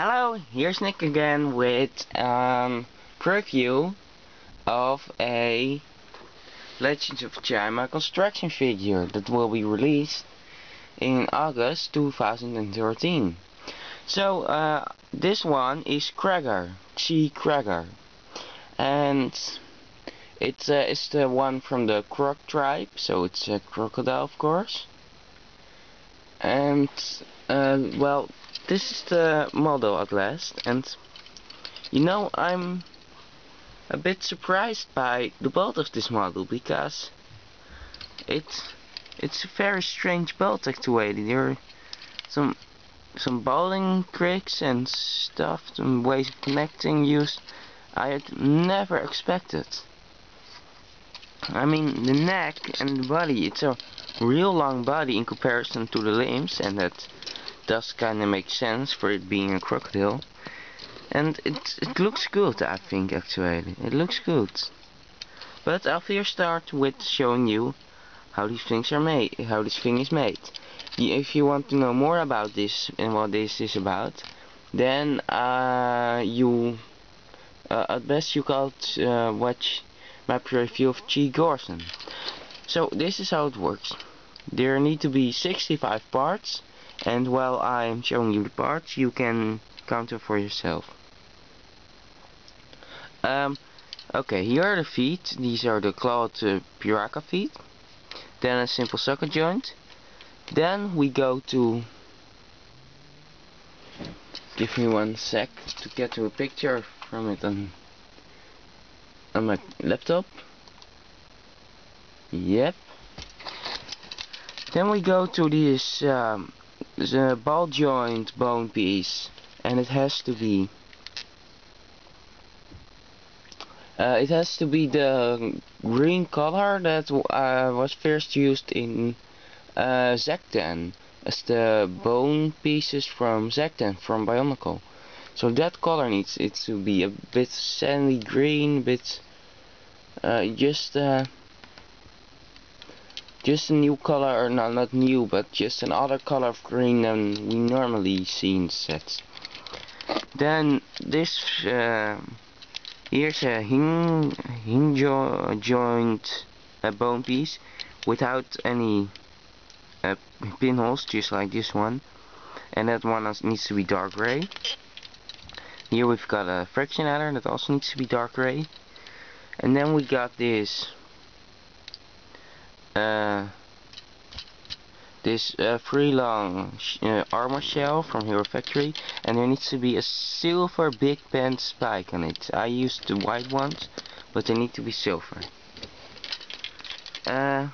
Hello, here's Nick again with preview of a Legends of Chima construction figure that will be released in August 2013. So this one is Cragger, CHI Cragger, and it's the one from the Croc tribe, so it's a crocodile, of course. And well, this is the model at last, and you know, I'm a bit surprised by the build of this model, because it's a very strange build actually. There are some bowling tricks and stuff, some ways of connecting used I had never expected. I mean, the neck and the body, it's a real long body in comparison to the limbs, and that does kinda make sense for it being a crocodile. And it looks good, I think, actually. It looks good. But I'll first start with showing you how these things are made, how this thing is made. If you want to know more about this and what this is about, then at best you could watch my preview of CHI Cragger. So this is how it works. There need to be 65 parts, and while I'm showing you the parts, you can count them for yourself. Okay, here are the feet. These are the clawed piraka feet. Then a simple socket joint. Then we go to... Give me 1 sec to get to a picture from it on my laptop. Yep. Then we go to this the ball joint bone piece, and it has to be the green color that was first used in Zekten as the bone pieces from Zekten, from Bionicle. So that color needs it to be a bit sandy green, bit just a new color, or no, not new, but just another color of green than we normally see in sets. Then this here's a joint bone piece without any pinholes, just like this one, and that one needs to be dark gray. Here we've got a friction adder that also needs to be dark gray, and then we got this free long armor shell from Hero Factory, and there needs to be a silver big bend spike on it. I used the white ones, but they need to be silver. Then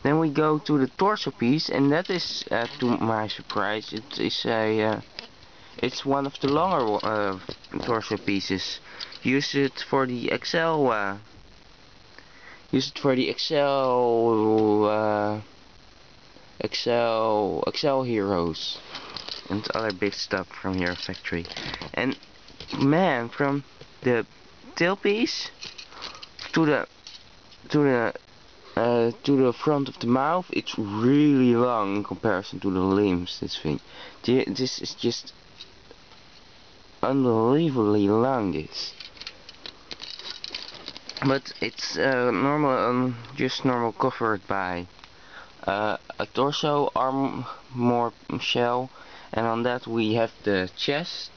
we go to the torso piece, and that is, to my surprise, it's one of the longer torso pieces. Use it for the XL XL heroes and other big stuff from Hero Factory. And man, from the tailpiece to the front of the mouth, it's really long in comparison to the limbs. This thing, this is just unbelievably long. This. But it's just normal covered by a torso armor shell, and on that we have the chest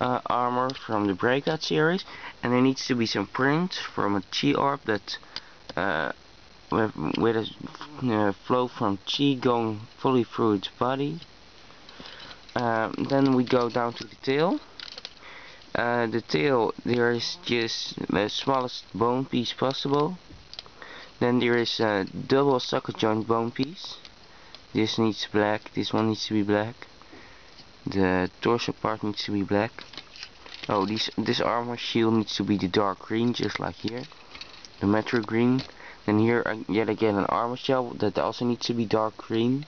armor from the Breakout series, and there needs to be some print from a CHI orb that with a flow from CHI going fully through its body. Then we go down to the tail. The tail, there is just the smallest bone piece possible. Then there is a double socket joint bone piece. This needs black, this one needs to be black. The torso part needs to be black. Oh, this armor shield needs to be the dark green, just like here. The metro green. Then here yet again an armor shell that also needs to be dark green.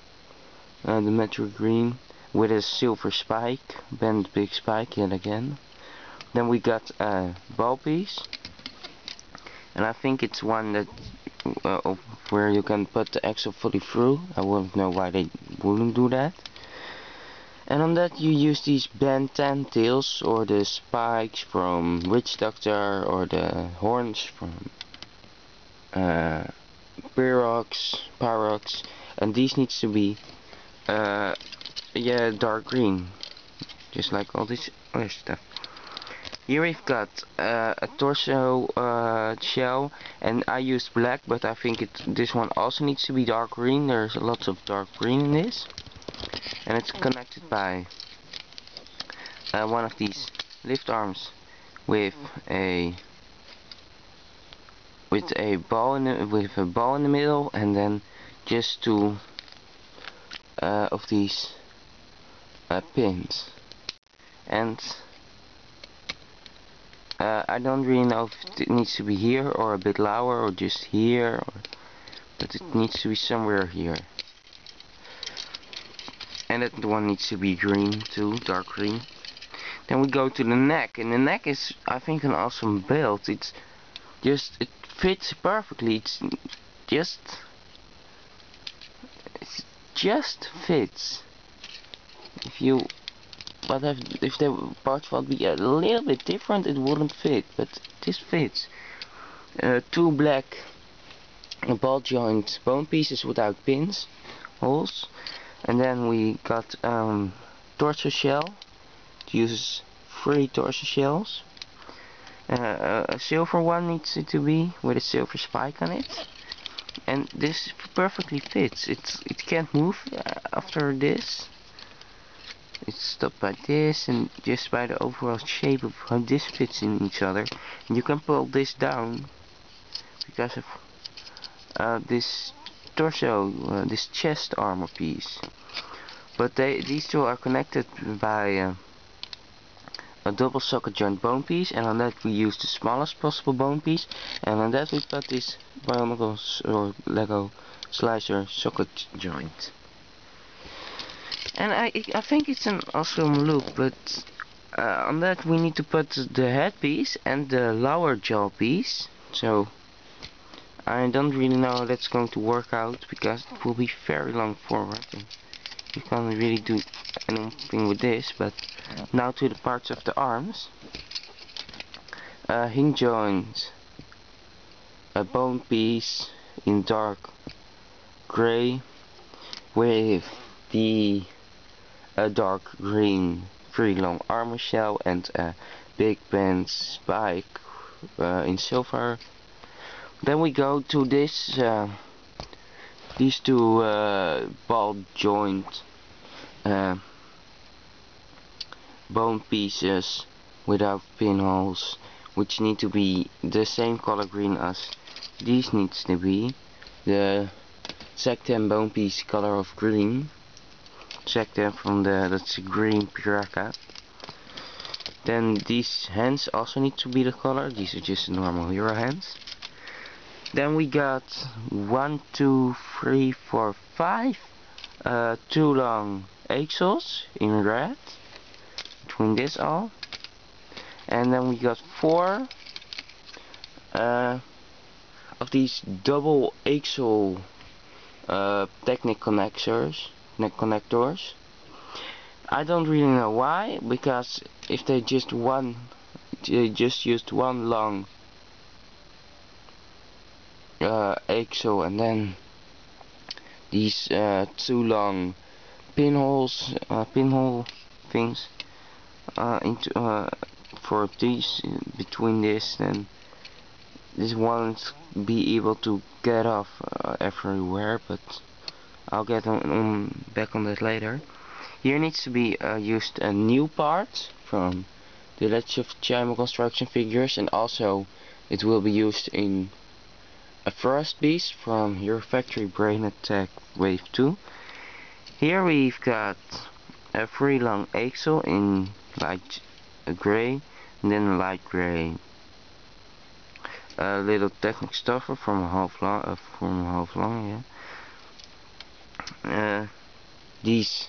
The metro green with a silver spike, bent big spike yet again. Then we got a ball piece, and I think it's one that where you can put the axle fully through. I wouldn't know why they wouldn't do that. And on that you use these Ben 10 tails, or the spikes from Witch Doctor, or the horns from Pyrox, and these needs to be yeah, dark green, just like all this other stuff. Here we've got a torso shell, and I used black, but I think this one also needs to be dark green. There's lots of dark green in this, and it's connected by one of these lift arms with a ball in the middle, and then just two of these pins. And I don't really know if it needs to be here or a bit lower or just here, but it needs to be somewhere here. And that one needs to be green too, dark green. Then we go to the neck, and the neck is, I think, an awesome build. It fits perfectly. It just fits. If the parts would be a little bit different, it wouldn't fit, but this fits. Two black ball joint bone pieces without pins, holes, and then we got torso shell. It uses 3 torso shells. A silver one needs to be with a silver spike on it, and this perfectly fits. It can't move after this. It's stopped by this, and just by the overall shape of how this fits in each other. And you can pull this down because of this torso, this chest armor piece. But these two are connected by a double socket joint bone piece, and on that we use the smallest possible bone piece, and on that we put this bionicle or Lego Slizer socket joint. And I think it's an awesome look, but on that we need to put the headpiece and the lower jaw piece. So I don't really know how that's going to work out, because it will be very long forward and you can't really do anything with this. But now to the parts of the arms. Hinge joint, a bone piece in dark grey with the dark green 3 long armor shell and a big bend spike in silver. Then we go to this these two ball joint bone pieces without pinholes, which need to be the same color green as these needs to be. The Sectem bone piece color of green. Check them from that's a green Piraka. Then these hands also need to be the color. These are just normal hero hands. Then we got 1, 2, 3, 4, 5 2 long axles in red between this all. And then we got 4 of these double axle Technic connectors. I don't really know why, because if they just used one long axle and then these 2 long pinhole things for these between this, then this won't be able to get off everywhere, but I'll get back on that later. Here needs to be used a new part from the Legend of Chima construction figures, and also it will be used in a Frost Beast from Hero Factory Brain Attack Wave 2. Here we've got a 3 long axle in light grey, and then light grey. A little Technic stuffer from a half long, yeah. These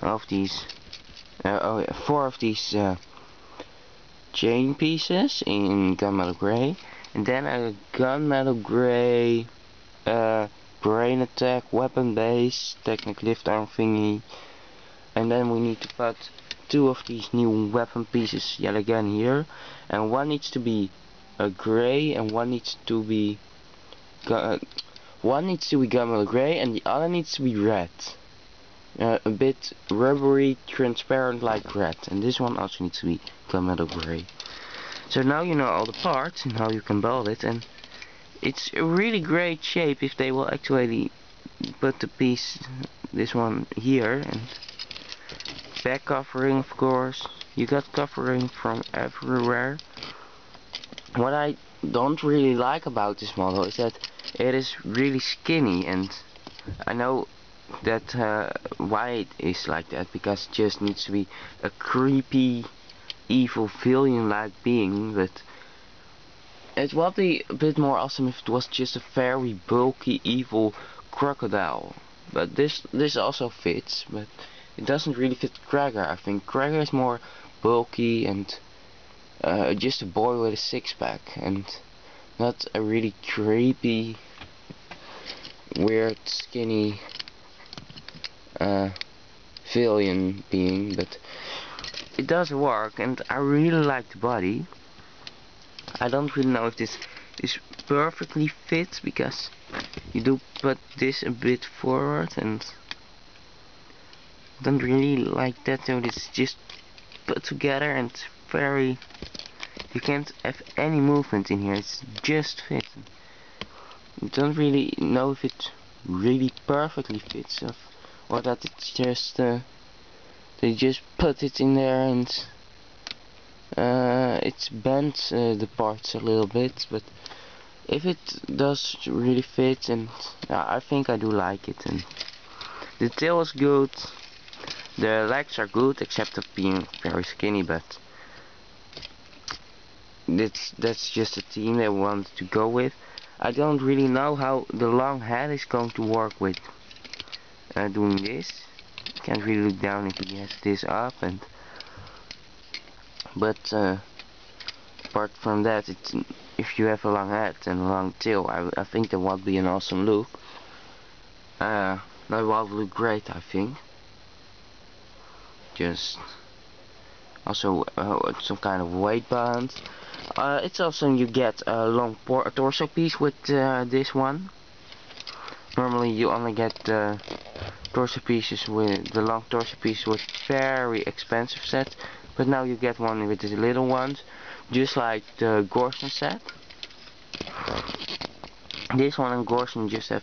of these 4 of these chain pieces in gunmetal grey, and then a gunmetal grey brain attack, weapon base, technic lift arm thingy, and then we need to put 2 of these new weapon pieces yet again here, and one needs to be grey and one needs to be gunmetal grey and the other needs to be red. A bit rubbery, transparent like red, and this one also needs to be gunmetal grey. So now you know all the parts and how you can build it, and it's a really great shape if they will actually put the piece, this one here, and back covering, of course. You got covering from everywhere. What I don't really like about this model is that it is really skinny, and I know that why it is like that, because it just needs to be a creepy, evil villain-like being, but it would be a bit more awesome if it was just a very bulky, evil crocodile. But this also fits, but it doesn't really fit Cragger. I think Cragger is more bulky and just a boy with a six-pack, and not a really creepy, weird, skinny villain being. But it does work, and I really like the body. I don't really know if this perfectly fits, because you do put this a bit forward, and don't really like that, so it's just put together and very, you can't have any movement in here, it's just fit. You don't really know if it really perfectly fits, or that it's just they just put it in there and it's bent the parts a little bit. But if it does really fit, and I think I do like it. And the tail is good, the legs are good, except of being very skinny, but that's just a theme they want to go with. I don't really know how the long head is going to work with doing this. Can't really look down if he has this up, and but apart from that, if you have a long head and a long tail, I think that would be an awesome look. That would look great, I think. Just also some kind of weight band. It's awesome. You get a long torso piece with this one. Normally you only get the torso pieces with the long torso piece with very expensive sets, but now you get one with the little ones, just like the Gorson set. This one and Gorson just have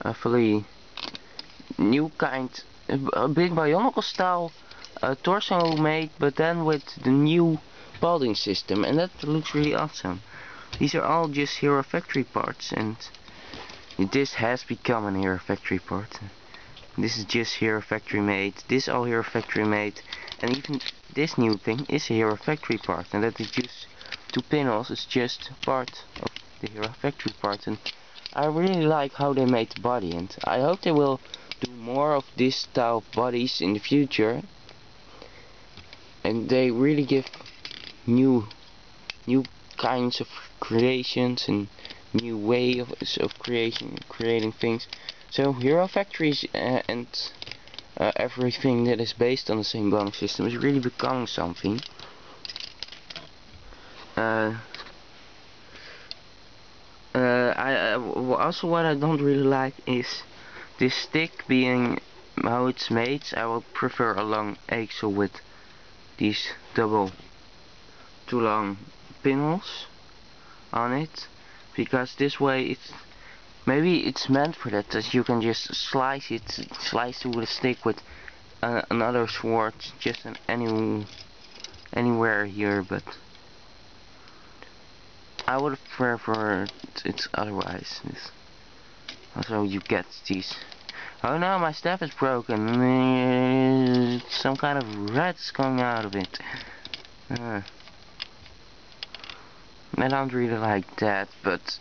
a fully new kind, a big bionicle style torso made, but then with the new balding system, and that looks really awesome. These are all just Hero Factory parts, and this has become an Hero Factory part. This is just Hero Factory made, this all Hero Factory made, and even this new thing is a Hero Factory part, and that is just 2 panels, is just part of the Hero Factory part. And I really like how they made the body, and I hope they will do more of this style of bodies in the future, and they really give new kinds of creations and new way of creating things. So Hero Factories and everything that is based on the same bonding system is really becoming something. Also what I don't really like is this stick being how it's made. I would prefer a long axle with these double 2 long pinholes on it, because this way maybe it's meant for that you can just slice through the stick with another sword just anywhere here, but I would prefer it otherwise. Also you get these. Oh no, my staff is broken. Some kind of rat's coming out of it. I don't really like that, but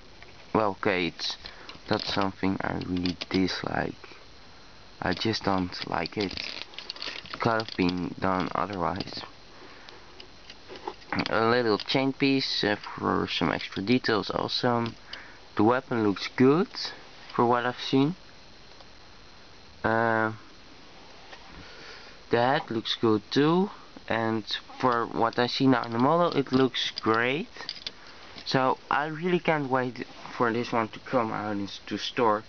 well, okay, it's not something I really dislike. I just don't like it. It could have been done otherwise. A little chain piece for some extra details, awesome. The weapon looks good for what I've seen. The head looks good too, and for what I see now in the model, it looks great. So I really can't wait for this one to come out into store,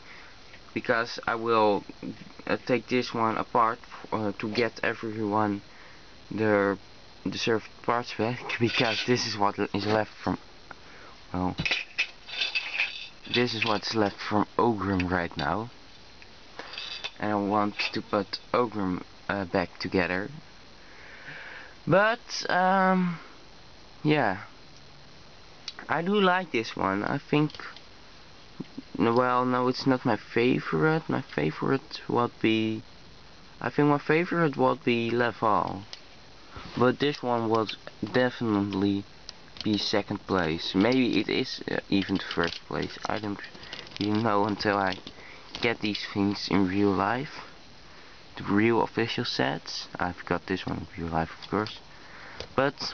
because I will take this one apart to get everyone their deserved parts back, because this is what is left from, well, this is what's left from Ogrim right now, and I want to put Ogrim back together. But yeah, I do like this one. I think, well, no, it's not my favorite. My favorite would be, I think my favorite would be Laval. But this one would definitely be second place. Maybe it is even first place. I don't even know until I get these things in real life. The real official sets. I've got this one in real life, of course. But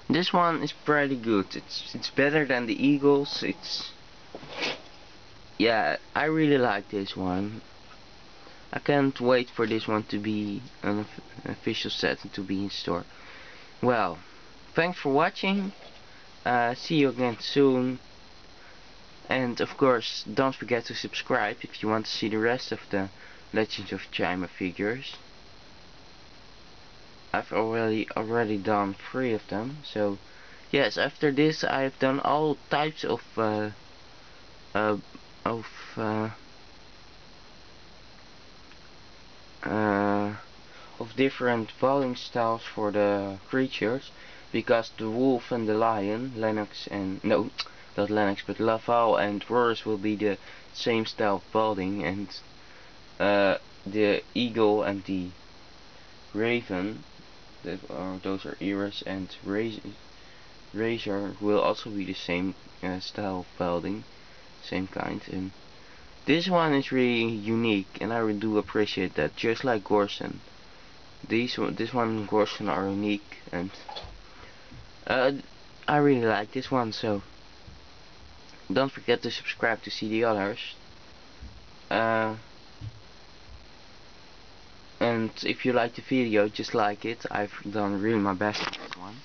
this one is pretty good. It's better than the Eagles. Yeah, I really like this one. I can't wait for this one to be an official set and to be in store. Well, thanks for watching. See you again soon. And of course, don't forget to subscribe if you want to see the rest of the Legends of Chima figures. I've already done 3 of them. So yes, after this I have done all types of different bowling styles for the creatures, because the wolf and the lion, Lennox and no, not Lennox, but Laval and Rorus will be the same style of bowling, and the eagle and the raven, those are Iris and Razor, will also be the same style of bowling, same kind. And this one is really unique, and I really do appreciate that. Just like Gorson, this one and Gorson are unique, and I really like this one. So don't forget to subscribe to see the others. And if you like the video, just like it. I've done really my best with this one.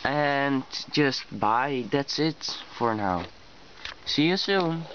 And just bye. That's it for now. See you soon.